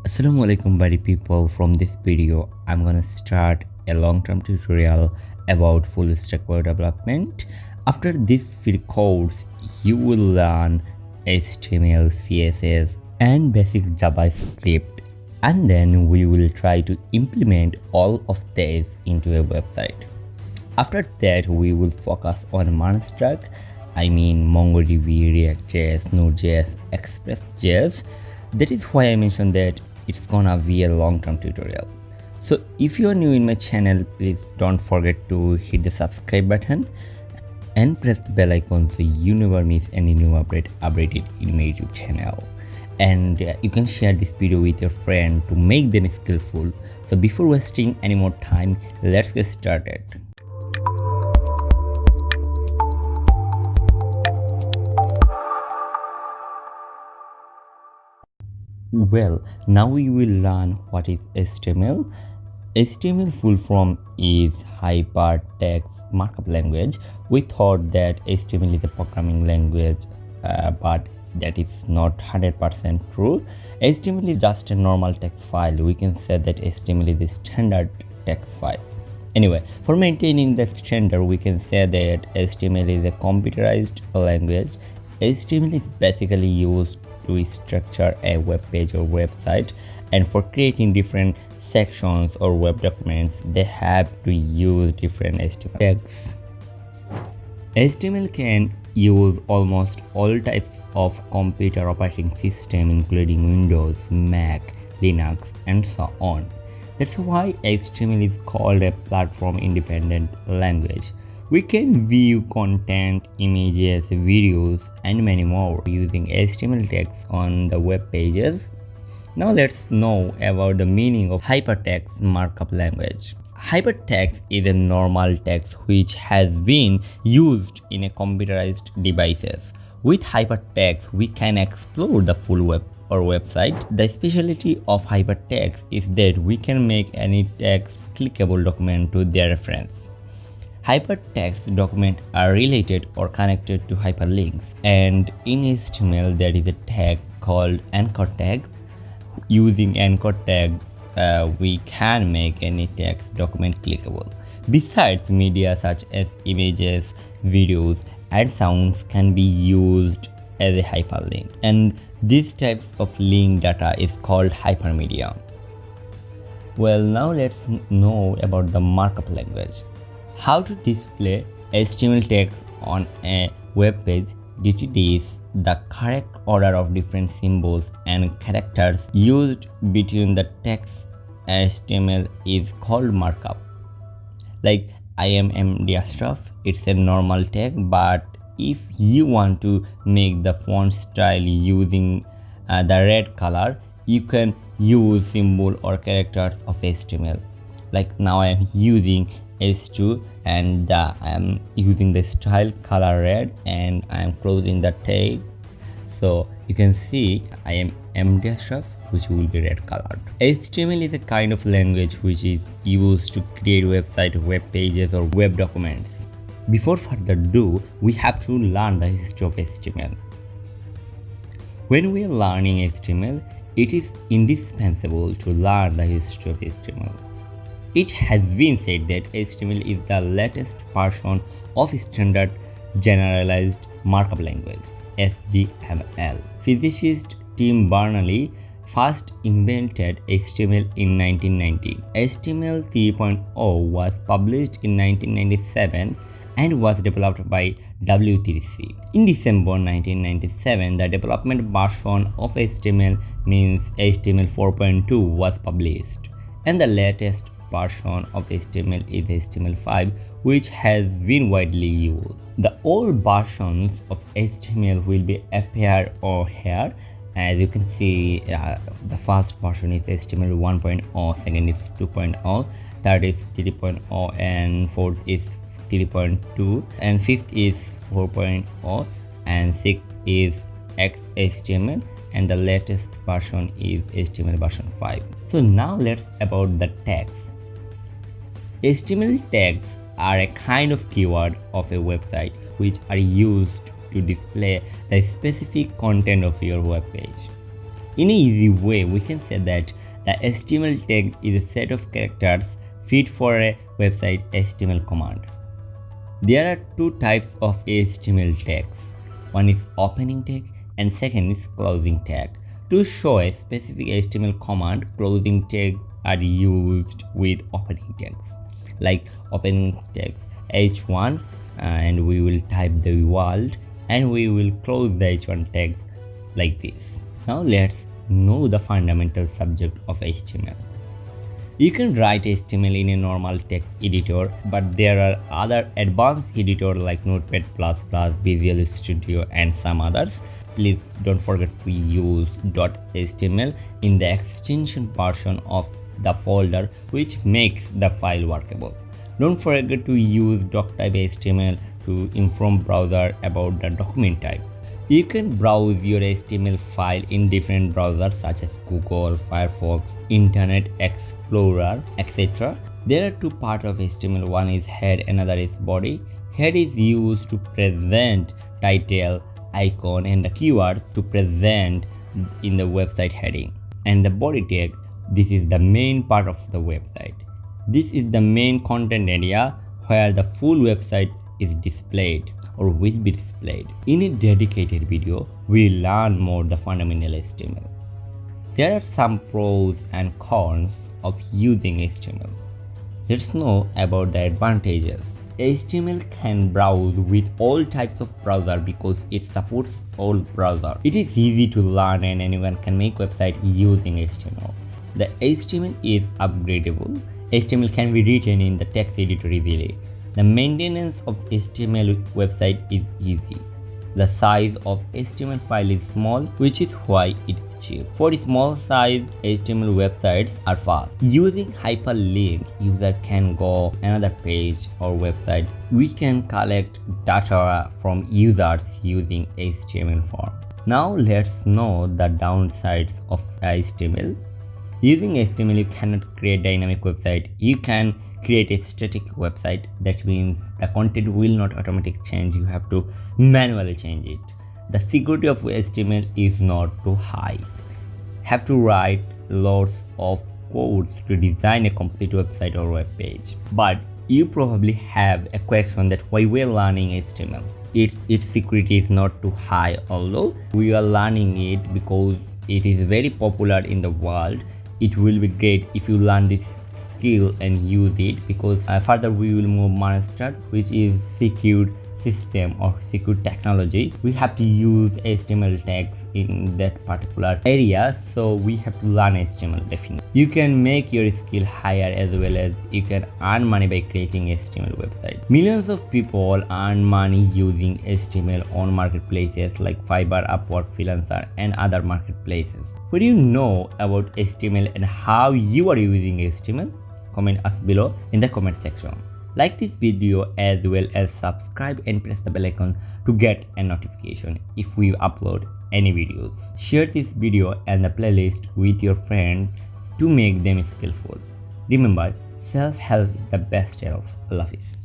Assalamu alaikum buddy people. From this video I'm gonna start a long-term tutorial about full stack web development. After this video course you will learn HTML, CSS and basic JavaScript, and then we will try to implement all of these into a website. After that we will focus on Monostack, I mean MongoDB, React.js, Node.js, Express.js. That is why I mentioned that it's gonna be a long-term tutorial. So if you are new in my channel, please don't forget to hit the subscribe button and press the bell icon so you never miss any new updated in my YouTube channel. And you can share this video with your friend to make them skillful. So before wasting any more time, let's get started. Well, now we will learn what is HTML. HTML full form is Hypertext Markup Language. We thought that HTML is a programming language, but that is not 100% true. HTML is just a normal text file. We can say that HTML is a standard text file. Anyway, for maintaining that standard, we can say that HTML is a computerized language. HTML is basically used to structure a web page or website, and for creating different sections or web documents they have to use different HTML tags. HTML can use almost all types of computer operating system including Windows, Mac, Linux and so on. That's why HTML is called a platform independent language. We can view content, images, videos and many more using HTML text on the web pages. Now let's know about the meaning of hypertext markup language. Hypertext is a normal text which has been used in a computerized devices. With hypertext we can explore the full web or website. The specialty of hypertext is that we can make any text clickable document to their reference. Hypertext documents are related or connected to hyperlinks, and in HTML there is a tag called anchor tag. Using anchor tags we can make any text document clickable. Besides, media such as images, videos and sounds can be used as a hyperlink, and these types of link data is called hypermedia. Well, now let's know about the markup language. How to display HTML text on a web page. Due to this, the correct order of different symbols and characters used between the text HTML is called markup. Like I am MD Ashraf, it's a normal tag, but if you want to make the font style using the red color, you can use symbol or characters of HTML. Like now I am using H2 and I am using the style color red and I am closing the tag, so you can see I am MD Ashraf, which will be red colored. HTML is a kind of language which is used to create website, web pages or web documents. Before further ado, we have to learn the history of HTML. When we are learning HTML, it is indispensable to learn the history of HTML. It has been said that HTML is the latest version of standard generalized markup language (SGML). Physicist Tim Berners-Lee first invented HTML in 1990. HTML 3.0 was published in 1997 and was developed by W3C. In December 1997, the development version of HTML, means HTML 4.2, was published, and the latest version of HTML is HTML5, which has been widely used. The old versions of HTML will be appear or here. As you can see, the first version is HTML 1.0, second is 2.0, third is 3.0, and fourth is 3.2, and fifth is 4.0, and sixth is XHTML, and the latest version is HTML version 5. So now let's about the tags. HTML tags are a kind of keyword of a website which are used to display the specific content of your web page. In an easy way, we can say that the HTML tag is a set of characters fit for a website HTML command. There are two types of HTML tags. One is opening tag and second is closing tag. To show a specific HTML command, closing tags are used with opening tags. Like opening tags h1 and we will type the world and we will close the h1 tags like this. Now let's know the fundamental subject of HTML. You can write HTML in a normal text editor, but there are other advanced editors like Notepad++, Visual Studio and some others. Please don't forget to use .html in the extension portion of the folder which makes the file workable. Don't forget to use doctype HTML to inform browser about the document type. You can browse your HTML file in different browsers such as Google, Firefox, Internet Explorer, etc. There are two parts of HTML, one is head, another is body. Head is used to present title, icon and the keywords to present in the website heading. And the body tag, this is the main part of the website. This is the main content area where the full website is displayed or will be displayed. In a dedicated video, we learn more the fundamental HTML. There are some pros and cons of using HTML. Let's know about the advantages. HTML can browse with all types of browser because it supports all browsers. It is easy to learn and anyone can make website using HTML. The HTML is upgradable. HTML can be written in the text editor easily. The maintenance of HTML website is easy. The size of HTML file is small, which is why it is cheap. For small size HTML websites are fast. Using hyperlink, user can go another page or website. We can collect data from users using HTML form. Now let's know the downsides of HTML. Using HTML, you cannot create dynamic website. You can create a static website. That means the content will not automatically change. You have to manually change it. The security of HTML is not too high. Have to write lots of codes to design a complete website or web page. But you probably have a question that why we're learning HTML. Its security is not too high, although we are learning it because it is very popular in the world. It will be great if you learn this skill and use it, because further we will move master, which is secured system or secure technology. We have to use HTML tags in that particular area, so we have to learn HTML definitely. You can make your skill higher as well as you can earn money by creating HTML website. Millions of people earn money using HTML on marketplaces like Fiverr, Upwork, Freelancer and other marketplaces. What do you know about HTML and how you are using HTML? Comment us below in the comment section. Like this video as well as subscribe and press the bell icon to get a notification if we upload any videos. Share this video and the playlist with your friend to make them skillful. Remember, self-help is the best help. Allah Hafiz.